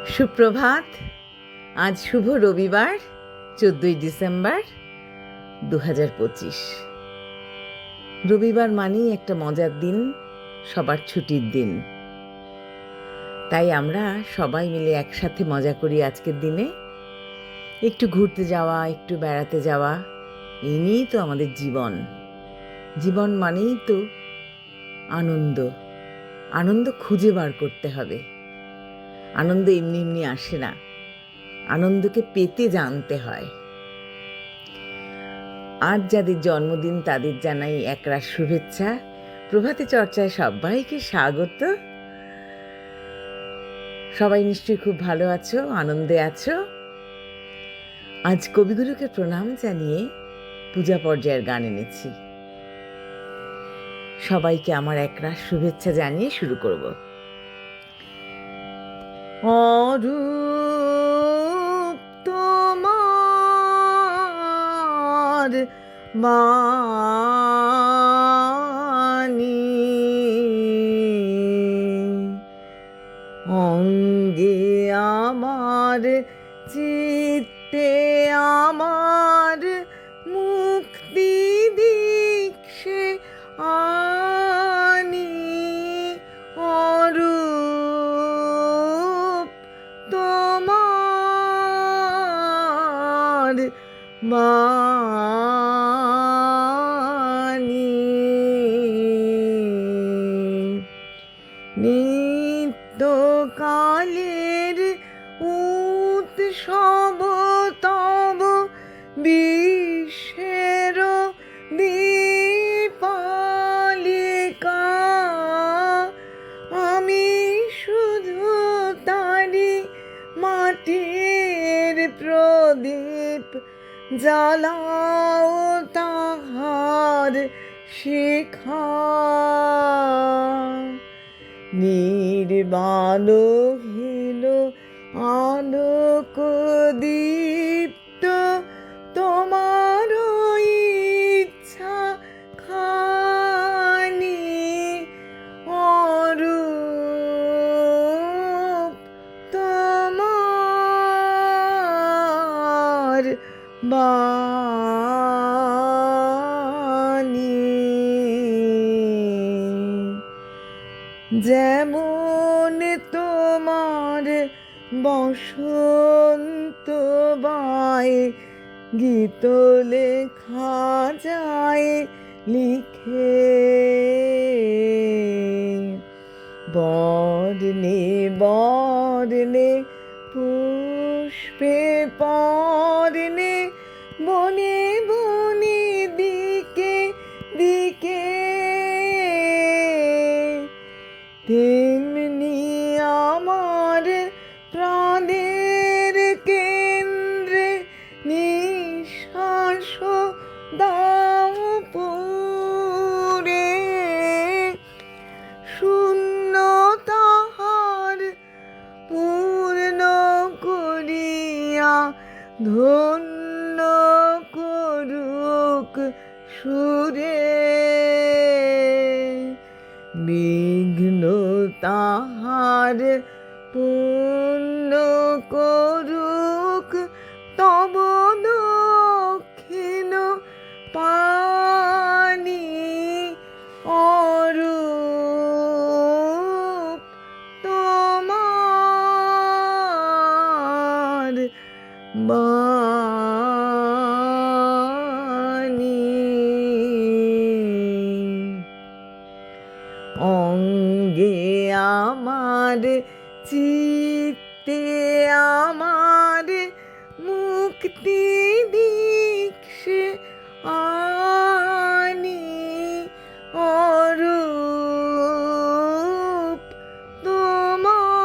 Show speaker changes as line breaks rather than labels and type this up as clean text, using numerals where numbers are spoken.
সুপ্রভাত। আজ শুভ রবিবার 14ই ডিসেম্বর 2025। রবিবার মানেই একটা মজার দিন, সবার ছুটির দিন। তাই আমরা সবাই মিলে একসাথে মজা করি আজকের দিনে। একটু ঘুরতে যাওয়া, একটু বেড়াতে যাওয়া, এই নিয়েই তো আমাদের জীবন। জীবন মানেই তো আনন্দ। আনন্দ খুঁজে বার করতে হবে। আনন্দ এমনি এমনি আসে না, আনন্দকে পেতে জানতে হয়। আজ যাদের জন্মদিন তাদের জানাই একরাশ শুভেচ্ছা। প্রভাতী চর্চায় সবাইকে স্বাগত। সবাই নিশ্চয়ই খুব ভালো আছো, আনন্দে আছো। আজ কবিগুরুকে প্রণাম জানিয়ে পূজা পর্যায়ের গান এনেছি। সবাইকে আমার একরাশ শুভেচ্ছা জানিয়ে শুরু করব। অরূপ তোমার বাণী, অঙ্গে আমার, চিত্তে আমার, মুক্তি দীক্ষে আনি। অরূপ তোমার বাণী, নিত্যকালের উৎসব তব বিশ্বের দীপালিকা। আমি শুধু তারি মাটির প্রদীপ, জ্বালাও তাহার শিখা। নির্বাণ হীন আলোক দীপ্ত তোমার ইচ্ছা খানি। অরূপ তোমার বাণী, যেমন তোমার বসন্ত বায়, গীত লেখা যায় লিখে। বর্ণে বর্ণে, পুষ্পে পর্ণে, বনে বনে, দিকে দিকে, তেমনি আমার প্রাণের কেন্দ্রে নিঃশ্বাস দাও পুরে। শূন্য তাহার পূর্ণ করিয়া ধন্য করুক সুরে। বিঘ্ন তাহার পূর্ণ করুক তব দক্ষিণ পানি। অরূপ তোমার বাণী, অঙ্গে আমার, চিত্তে আমার, মুক্তি দীক্ষে আনি। অরূপ তোমার